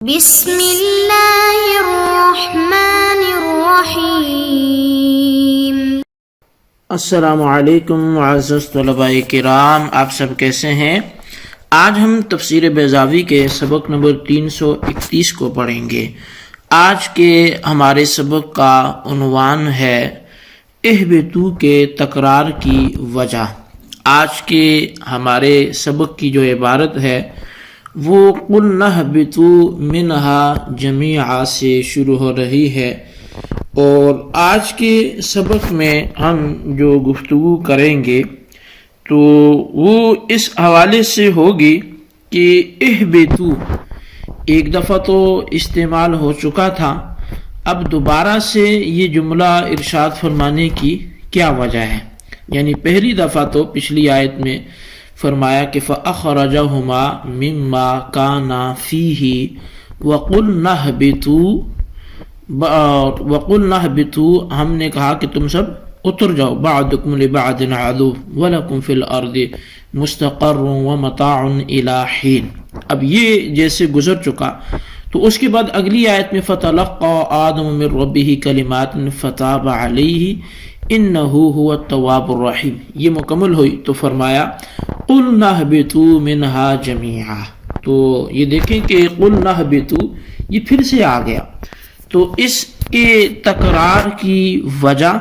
بسم اللہ الرحمن الرحیم۔ السلام علیکم معزز طلباء کرام، آپ سب کیسے ہیں؟ آج ہم تفسیر بیضاوی کے سبق نمبر 331 کو پڑھیں گے۔ آج کے ہمارے سبق کا عنوان ہے اہبطوا کے تکرار کی وجہ۔ آج کے ہمارے سبق کی جو عبارت ہے وہ قُلْنَا اهْبِطُوا مِنْهَا جَمِيعًا سے شروع ہو رہی ہے، اور آج کے سبق میں ہم جو گفتگو کریں گے تو وہ اس حوالے سے ہوگی کہ اہبطوا ایک دفعہ تو استعمال ہو چکا تھا، اب دوبارہ سے یہ جملہ ارشاد فرمانے کی کیا وجہ ہے؟ یعنی پہلی دفعہ تو پچھلی آیت میں فرمایا کہ فَأَخْرَجَهُمَا مِمَّا كَانَا فِيهِ وَقُلْنَا اهْبِطُوا، ہم نے کہا کہ تم سب اتر جاؤ، بَعْضُكُمْ لِبَعْضٍ عَدُوٌّ وَلَكُمْ فِي الْأَرْضِ مُسْتَقَرٌّ وَمَتَاعٌ إِلَىٰ حِينٍ۔ اب یہ جیسے گزر چکا تو اس کے بعد اگلی آیت میں فَتَلَقَّىٰ آدَمُ مِن رَّبِّهِ كَلِمَاتٍ فَتَابَ عَلَيْهِ إِنَّهُ هُوَ التَّوَّابُ الرَّحِيمُ، یہ مکمل ہوئی تو فرمایا قُلْنَا اهْبِطُوا مِنْهَا جَمِيعًا۔ تو یہ دیکھیں کہ قُلْنَا اهْبِطُوا یہ پھر سے آ گیا، تو اس کے تکرار کی وجہ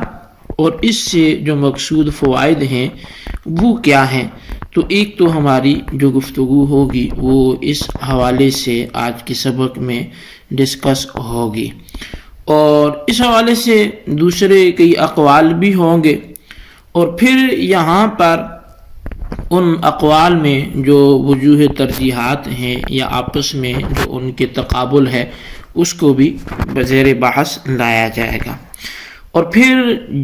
اور اس سے جو مقصود فوائد ہیں وہ کیا ہیں؟ تو ایک تو ہماری جو گفتگو ہوگی وہ اس حوالے سے آج کے سبق میں ڈسکس ہوگی، اور اس حوالے سے دوسرے کئی اقوال بھی ہوں گے، اور پھر یہاں پر ان اقوال میں جو وجوہ ترجیحات ہیں یا آپس میں جو ان کے تقابل ہے اس کو بھی بزیر بحث لایا جائے گا، اور پھر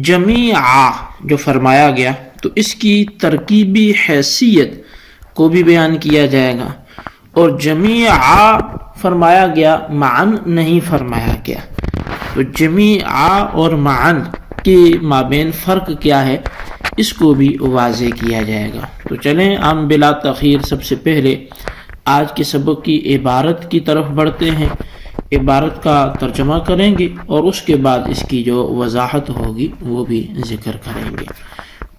جمیعا جو فرمایا گیا تو اس کی ترکیبی حیثیت کو بھی بیان کیا جائے گا، اور جمیعا فرمایا گیا معن نہیں فرمایا گیا، تو جمیعا اور معن کے مابین فرق کیا ہے اس کو بھی واضح کیا جائے گا۔ تو چلیں ہم بلا تاخیر سب سے پہلے آج کے سبق کی عبارت کی طرف بڑھتے ہیں، عبارت کا ترجمہ کریں گے اور اس کے بعد اس کی جو وضاحت ہوگی وہ بھی ذکر کریں گے۔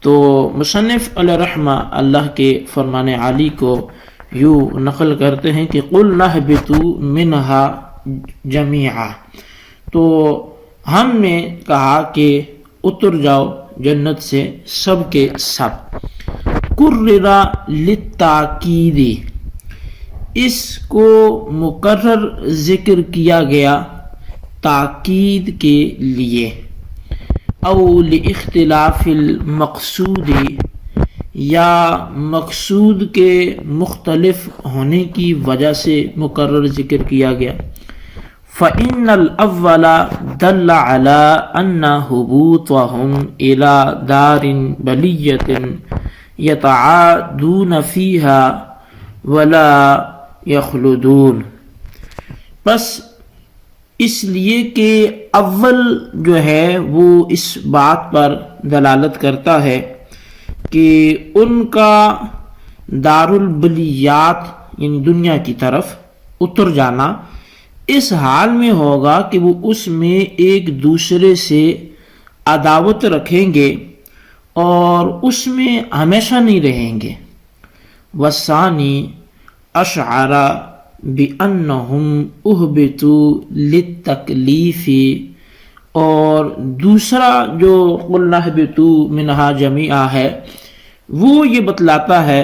تو مصنف علیہ رحمہ اللہ کے فرمان عالی کو یوں نقل کرتے ہیں کہ قُلْنَا اهْبِطُوا مِنْهَا جَمِيعًا، تو ہم نے کہا کہ اتر جاؤ جنت سے سب کے سب۔ قُرِّرَ لِلتَّأْکِیدِ، اس کو مکرر ذکر کیا گیا تاکید کے لیے، او لاختلاف المقصود، یا مقصود کے مختلف ہونے کی وجہ سے مکرر ذکر کیا گیا۔ فَإِنَّ الْأَوَّلَ دَلَّ عَلَىٰ أَنَّ هُبُوطَهُمْ إِلَىٰ دَارٍ بَلِيَّةٍ يَتَعَادُونَ فِيهَا وَلَا يَخْلُدُونَ، بس اس لیے کہ اول جو ہے وہ اس بات پر دلالت کرتا ہے کہ ان کا دار البلیات یعنی دنیا کی طرف اتر جانا اس حال میں ہوگا کہ وہ اس میں ایک دوسرے سے عداوت رکھیں گے اور اس میں ہمیشہ نہیں رہیں گے۔ وَالثَّانِي أَشْعَرَ بِأَنَّهُمْ أُهْبِطُوا لِلتَّکْلِیفِ، اور دوسرا جو قُلْنَا اهْبِطُوا مِنْهَا جَمِيعًا ہے وہ یہ بتلاتا ہے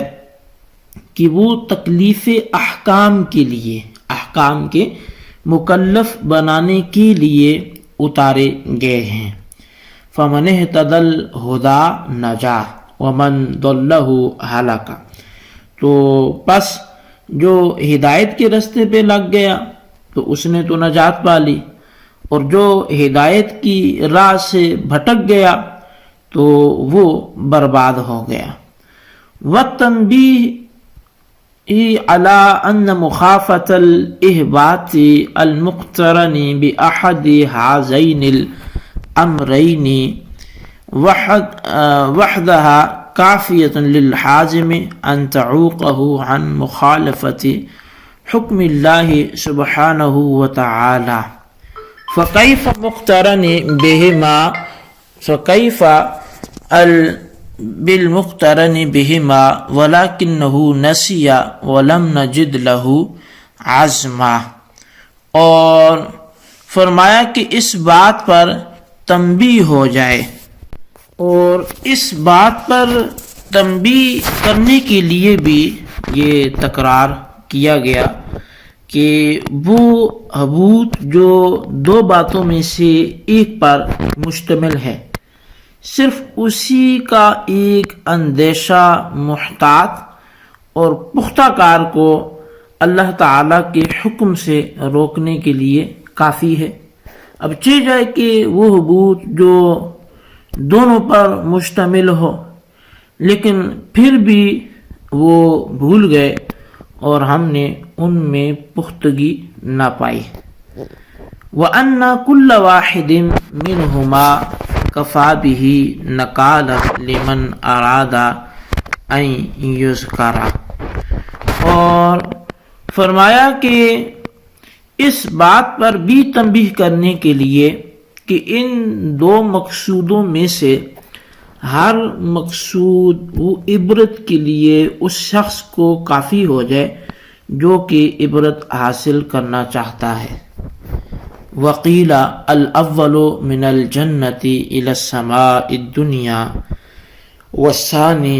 کہ وہ تکلیف احکام کے لیے، احکام کے مکلف بنانے کے لیے اتارے گئے ہیں۔ فَمَنِ اهْتَدَى الْهُدَىٰ نَجَا وَمَنْ ضَلَّهُ هَلَكَ، تو پس جو ہدایت کے راستے پہ لگ گیا تو اس نے تو نجات پا لی، اور جو ہدایت کی راہ سے بھٹک گیا تو وہ برباد ہو گیا۔ وَالتَّنْبِیہُ عَلَىٰ أَنَّ مُخَافَةَ الْإِحْبَاطِ الْمُقْتَرَنِ بِأَحَدِ هَٰذَيْنِ الْأَمْرَيْنِ وَحْدَهَا کافیۃ للحازم ان تعوقہ عن مخالفت حکم اللہ سبحانہ وتعالی فکیف مقترن بہما بالمقترن بہما ولکنہ نسی ولم نجد لہ عزما، اور فرمایا کہ اس بات پر تنبیہ ہو جائے، اور اس بات پر تنبیہ کرنے کے لیے بھی یہ تکرار کیا گیا کہ وہ حبوط جو دو باتوں میں سے ایک پر مشتمل ہے، صرف اسی کا ایک اندیشہ محتاط اور پختہ کار کو اللہ تعالیٰ کے حکم سے روکنے کے لیے کافی ہے۔ اب چاہ جائے کہ وہ حبوط جو دونوں پر مشتمل ہو، لیکن پھر بھی وہ بھول گئے اور ہم نے ان میں پختگی نہ پائی۔ وَأَنَّ كُلَّ وَاحِدٍ مِّنْهُمَا كَفَى بِهِ نَكَالًا لِمَنْ أَرَادَ أَن يُذْكَرَ، اور فرمایا کہ اس بات پر بھی تنبیہ کرنے کے لیے کہ ان دو مقصودوں میں سے ہر مقصود وہ عبرت کے لیے اس شخص کو کافی ہو جائے جو کہ عبرت حاصل کرنا چاہتا ہے۔ وقیل الاول من الجنة الى السماء الدنیا والثانی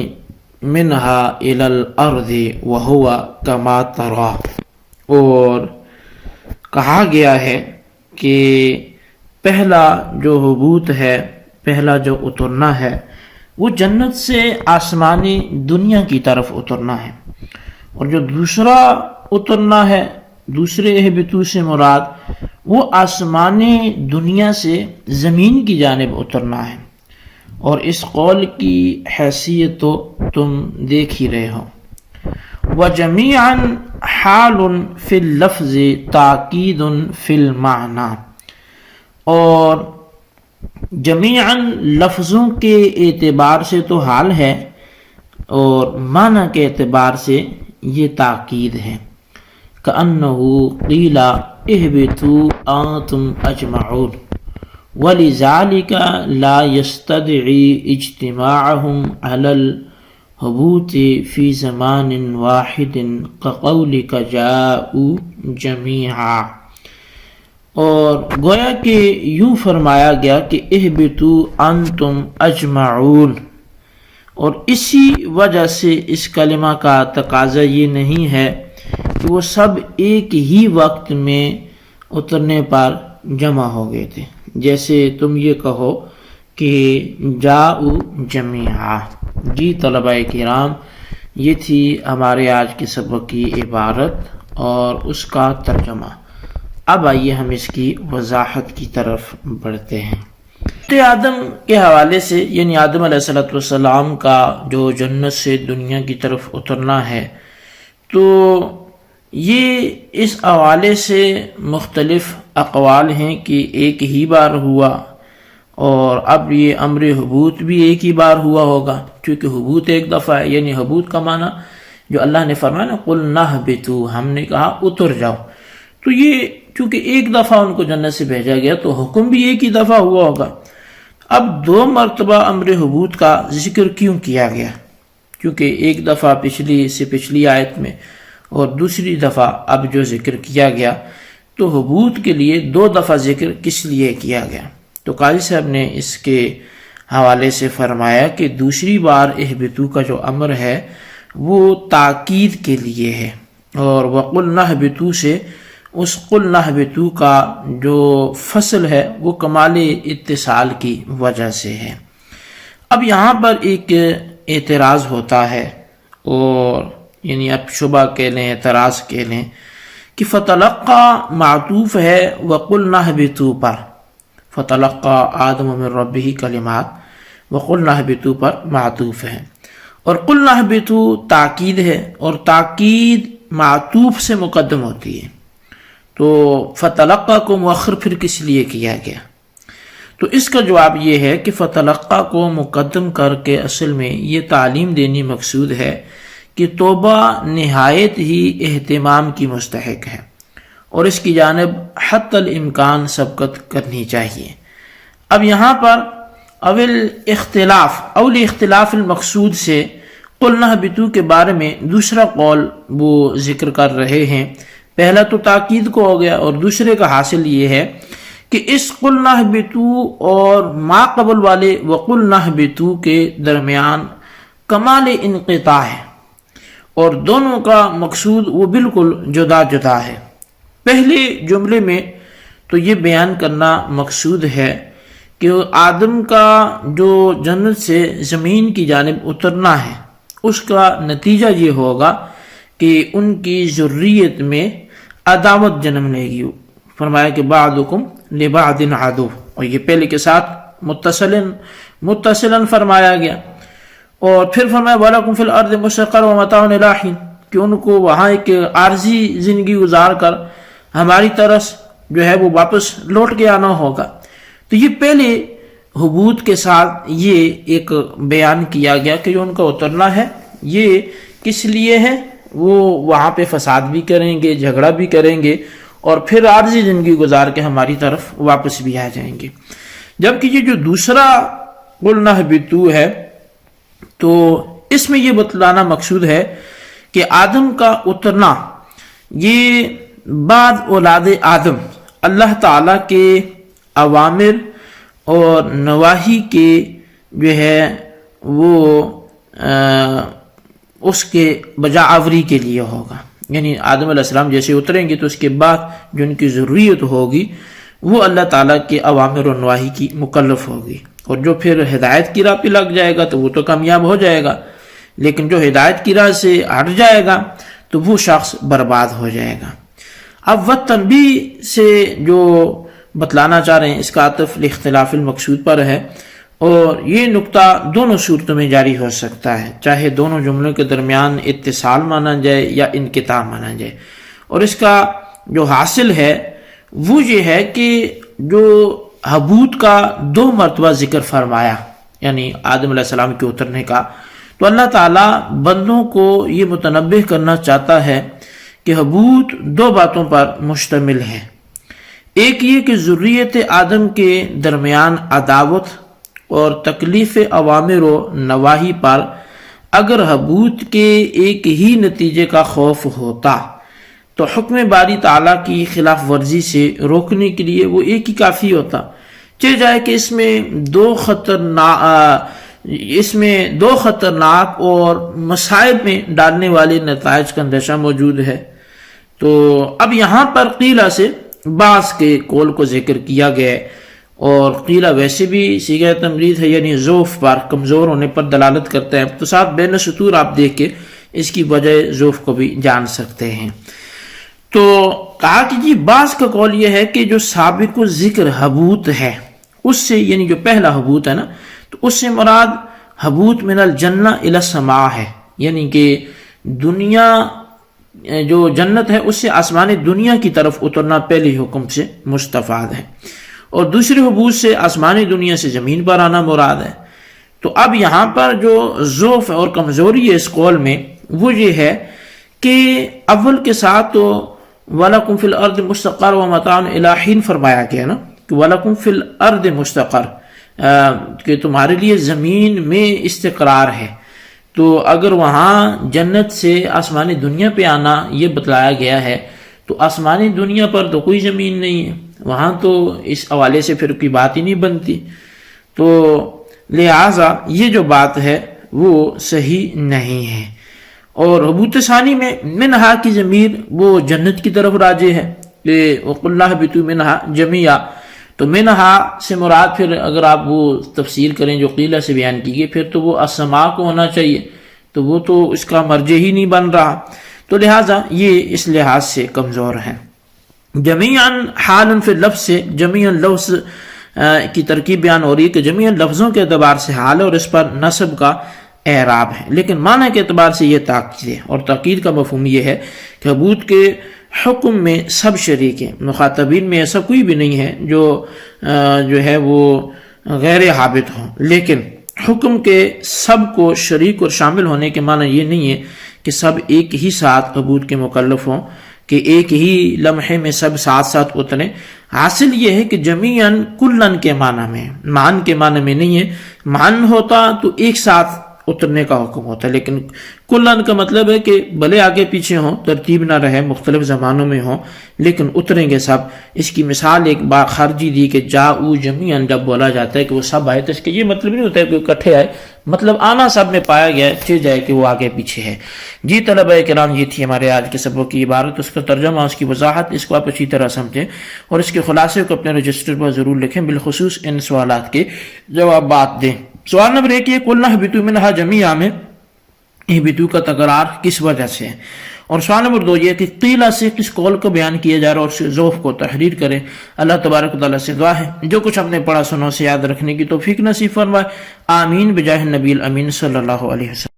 منها الى الارض وهو كما ترى، اور کہا گیا ہے کہ پہلا جو حبوط ہے، پہلا جو اترنا ہے، وہ جنت سے آسمانی دنیا کی طرف اترنا ہے، اور جو دوسرا اترنا ہے، دوسرے اہبتو سے مراد وہ آسمانی دنیا سے زمین کی جانب اترنا ہے، اور اس قول کی حیثیت تو تم دیکھ ہی رہے ہو۔ وَجَمِيعًا حال فی اللفظ تاکید فی المعنی، اور جمیعاً لفظوں کے اعتبار سے تو حال ہے اور معنی کے اعتبار سے یہ تاکید ہے۔ کأنہ قیل اہبطوا انتم اجمعون ولذلك لا يستدعی اجتماعهم على الحبوط فی زمان واحد كقولك جاءوا جميعا، اور گویا کہ یوں فرمایا گیا کہ اہبطوا انتم اجمعون، اور اسی وجہ سے اس کلمہ کا تقاضا یہ نہیں ہے کہ وہ سب ایک ہی وقت میں اترنے پر جمع ہو گئے تھے، جیسے تم یہ کہو کہ جاؤ جمیعا۔ جی طلباء کرام، یہ تھی ہمارے آج کے سبق کی عبارت اور اس کا ترجمہ۔ اب آئیے ہم اس کی وضاحت کی طرف بڑھتے ہیں۔ آدم کے حوالے سے، یعنی آدم علیہ السلام کا جو جنت سے دنیا کی طرف اترنا ہے، تو یہ اس حوالے سے مختلف اقوال ہیں کہ ایک ہی بار ہوا، اور اب یہ امر حبوط بھی ایک ہی بار ہوا ہوگا، کیونکہ حبوط ایک دفعہ ہے، یعنی حبوط کا معنی جو اللہ نے فرمایا نا قُلْنَا اهْبِطُوا، ہم نے کہا اتر جاؤ، تو یہ چونکہ ایک دفعہ ان کو جنت سے بھیجا گیا تو حکم بھی ایک ہی دفعہ ہوا ہوگا۔ اب دو مرتبہ امر حبوط کا ذکر کیوں کیا گیا؟ کیونکہ ایک دفعہ پچھلی آیت میں اور دوسری دفعہ اب جو ذکر کیا گیا، تو حبوط کے لیے دو دفعہ ذکر کس لیے کیا گیا؟ تو قاضی صاحب نے اس کے حوالے سے فرمایا کہ دوسری بار اہبطوا کا جو امر ہے وہ تاکید کے لیے ہے، اور وَقُلْنَا اهْبِطُوا سے اس قُلْنَا اهْبِطُوا کا جو فصل ہے وہ کمال اتصال کی وجہ سے ہے۔ اب یہاں پر ایک اعتراض ہوتا ہے، اور یعنی اب شبہ کہہ لیں، اعتراض کہہ لیں، کہ فتلقى معطوف ہے وَقُلْنَا اهْبِطُوا پر، فتلقى آدم من ربه کلمات، وَقُلْنَا اهْبِطُوا پر معطوف ہے، اور قُلْنَا اهْبِطُوا تاکید ہے، اور تاکید معطوف سے مقدم ہوتی ہے، تو فتلقى کو مؤخر پھر کس لیے کیا گیا؟ تو اس کا جواب یہ ہے کہ فتلقى کو مقدم کر کے اصل میں یہ تعلیم دینی مقصود ہے کہ توبہ نہایت ہی اہتمام کی مستحق ہے اور اس کی جانب حتی الامکان سبقت کرنی چاہیے۔ اب یہاں پر اختلاف المقصود سے قلنا اہبطوا کے بارے میں دوسرا قول وہ ذکر کر رہے ہیں۔ پہلا تو تاکید کو ہو گیا اور دوسرے کا حاصل یہ ہے کہ اس قلنا اہبطوا اور ما قبل والے وقلنا اہبطوا کے درمیان کمال انقطاع ہے اور دونوں کا مقصود وہ بالکل جدا جدا ہے۔ پہلے جملے میں تو یہ بیان کرنا مقصود ہے کہ آدم کا جو جنت سے زمین کی جانب اترنا ہے اس کا نتیجہ یہ ہوگا کہ ان کی ذریت میں عداوت جنم لے گی۔ فرمایا کہ بعضکم لبعض عدو، اور یہ پہلے کے ساتھ متصلاً فرمایا گیا، اور پھر فرمایا وَلَكُمْ فِي الْأَرْضِ مُسْتَقَرٌّ وَمَتَاعٌ إِلَىٰ حِينٍ، کہ ان کو وہاں ایک عارضی زندگی گزار کر ہماری طرف جو ہے وہ واپس لوٹ کے آنا ہوگا۔ تو یہ پہلے حبوط کے ساتھ یہ ایک بیان کیا گیا کہ جو ان کا اترنا ہے یہ کس لیے ہے، وہ وہاں پہ فساد بھی کریں گے، جھگڑا بھی کریں گے، اور پھر عارضی زندگی گزار کے ہماری طرف واپس بھی آ جائیں گے۔ جبکہ یہ جو دوسرا قلنا اہبطوا ہے تو اس میں یہ بتلانا مقصود ہے کہ آدم کا اترنا یہ بعد اولاد آدم اللہ تعالیٰ کے اوامر اور نواہی کے جو ہے وہ اس کے بجاوری کے لیے ہوگا، یعنی آدم علیہ السلام جیسے اتریں گے تو اس کے بعد جو ان کی ضروریت ہوگی وہ اللہ تعالیٰ کے اوامر اور نواہی کی مکلف ہوگی، اور جو پھر ہدایت کی راہ پہ لگ جائے گا تو وہ تو کامیاب ہو جائے گا، لیکن جو ہدایت کی راہ سے ہٹ جائے گا تو وہ شخص برباد ہو جائے گا۔ اب والتنبیہ سے جو بتلانا چاہ رہے ہیں اس کا عطف لاختلاف المقصود پر ہے، اور یہ نقطہ دونوں صورتوں میں جاری ہو سکتا ہے، چاہے دونوں جملوں کے درمیان اتصال مانا جائے یا انقطاع مانا جائے، اور اس کا جو حاصل ہے وہ یہ ہے کہ جو حبوط کا 2 مرتبہ ذکر فرمایا، یعنی آدم علیہ السلام کے اترنے کا، تو اللہ تعالیٰ بندوں کو یہ متنبہ کرنا چاہتا ہے کہ حبوط 2 باتوں پر مشتمل ہے۔ ایک یہ کہ ذریت آدم کے درمیان عداوت اور تکلیف اوامر و نواہی پر اگر حبوط کے ایک ہی نتیجے کا خوف ہوتا تو حکم باری تعالیٰ کی خلاف ورزی سے روکنے کے لیے وہ ایک ہی کافی ہوتا، چاہے جائے کہ اس میں دو خطرناک اور مصائب میں ڈالنے والے نتائج کا اندیشہ موجود ہے۔ تو اب یہاں پر قیلہ سے بعض کے قول کو ذکر کیا گیا، اور قیلہ ویسے بھی صیغہ تمرید ہے، یعنی ضعف پر، کمزور ہونے پر دلالت کرتا ہے، تو ساتھ بین سطور آپ دیکھ کے اس کی وجہ ضعف کو بھی جان سکتے ہیں۔ تو کہا کہ جی بعض کا قول یہ ہے کہ جو سابق ذکر حبوط ہے اس سے، یعنی جو پہلا حبوط ہے نا، تو اس سے مراد حبوط من الجنہ الی السماء ہے، یعنی کہ دنیا جو جنت ہے اس سے آسمان دنیا کی طرف اترنا پہلے حکم سے مستفاد ہے، اور دوسری حبوط سے آسمانی دنیا سے زمین پر آنا مراد ہے۔ تو اب یہاں پر جو ضعف اور کمزوری ہے اس قول میں وہ یہ ہے کہ اول کے ساتھ تو وَلَكُمْ فِي الْأَرْضِ مُسْتَقَرٌّ وَمَتَاعٌ إِلَىٰ حِينٍ فرمایا گیا نا، کہ وَلَكُمْ فِي الْأَرْضِ مُسْتَقَرٌ، کہ تمہارے لیے زمین میں استقرار ہے۔ تو اگر وہاں جنت سے آسمانی دنیا پہ آنا یہ بتلایا گیا ہے تو آسمانی دنیا پر تو کوئی زمین نہیں ہے، وہاں تو اس حوالے سے پھر کوئی بات ہی نہیں بنتی، تو لہٰذا یہ جو بات ہے وہ صحیح نہیں ہے۔ اور حبوط ثانی میں منہا کی ضمیر وہ جنت کی طرف راجع ہے، کہ وَقُلْنَا اهْبِطُوا مِنْهَا جَمِيعًا، تو منہا سے مراد پھر اگر آپ وہ تفسیر کریں جو قیلہ سے بیان کی گئی پھر تو وہ السماء کو ہونا چاہیے، تو وہ تو اس کا مرجع ہی نہیں بن رہا، تو لہٰذا یہ اس لحاظ سے کمزور ہے۔ جمیعاً حال فی لفظ سے جمیعاً لفظ کی ترکیب بیان ہو رہی ہے کہ جمیعاً لفظوں کے اعتبار سے حال ہے اور اس پر نصب کا اعراب ہے، لیکن معنی کے اعتبار سے یہ تاکید ہے، اور تاکید کا مفہوم یہ ہے کہ حبوط کے حکم میں سب شریک ہیں، مخاطبین میں ایسا کوئی بھی نہیں ہے جو ہے وہ غیر حابط ہوں، لیکن حکم کے سب کو شریک اور شامل ہونے کے معنی یہ نہیں ہے کہ سب ایک ہی ساتھ عبود کے مکلف ہوں، کہ ایک ہی لمحے میں سب ساتھ ساتھ اتریں. حاصل یہ ہے کہ جمیعاً کلن کے معنی میں، معن کے معنی میں نہیں ہے. معن ہوتا تو ایک ساتھ اترنے کا حکم ہوتا ہے، لیکن کلن کا مطلب ہے کہ بھلے آگے پیچھے ہوں، ترتیب نہ رہے، مختلف زمانوں میں ہوں، لیکن اتریں گے سب. اس کی مثال ایک بار خارجی دی کہ جاؤ جمیعاً جب بولا جاتا ہے کہ وہ سب آئے، تو اس کا یہ مطلب نہیں ہوتا ہے کہ اکٹھے آئے، مطلب آنا سب میں پایا گیا ہے، چھ جائے کہ وہ آگے پیچھے ہے. جی طلبہ کرام، یہ تھی ہمارے آج کے سبق کی عبارت، اس کا ترجمہ، اس کی وضاحت، اس کو آپ اچھی طرح سمجھیں اور اس کے خلاصے کو اپنے رجسٹر پر ضرور لکھیں، بالخصوص ان سوالات کے جوابات دیں. سوال نمبر 1 یہ قُلْنَا اهْبِطُوا مِنْهَا جَمِيعًا میں اهبطوا کا تکرار کس وجہ سے ہے؟ اور سوال نمبر 2 یہ کہ قیلہ سے کس قول کو بیان کیا جا رہا ہے اور اس ذوف کو تحریر کریں. اللہ تبارک و تعالیٰ سے دعا ہے جو کچھ ہم نے پڑھا سنا اسے یاد رکھنے کی توفیق نصیب فرمائے. آمین بجاہ النبی الامین صلی اللہ علیہ وسلم.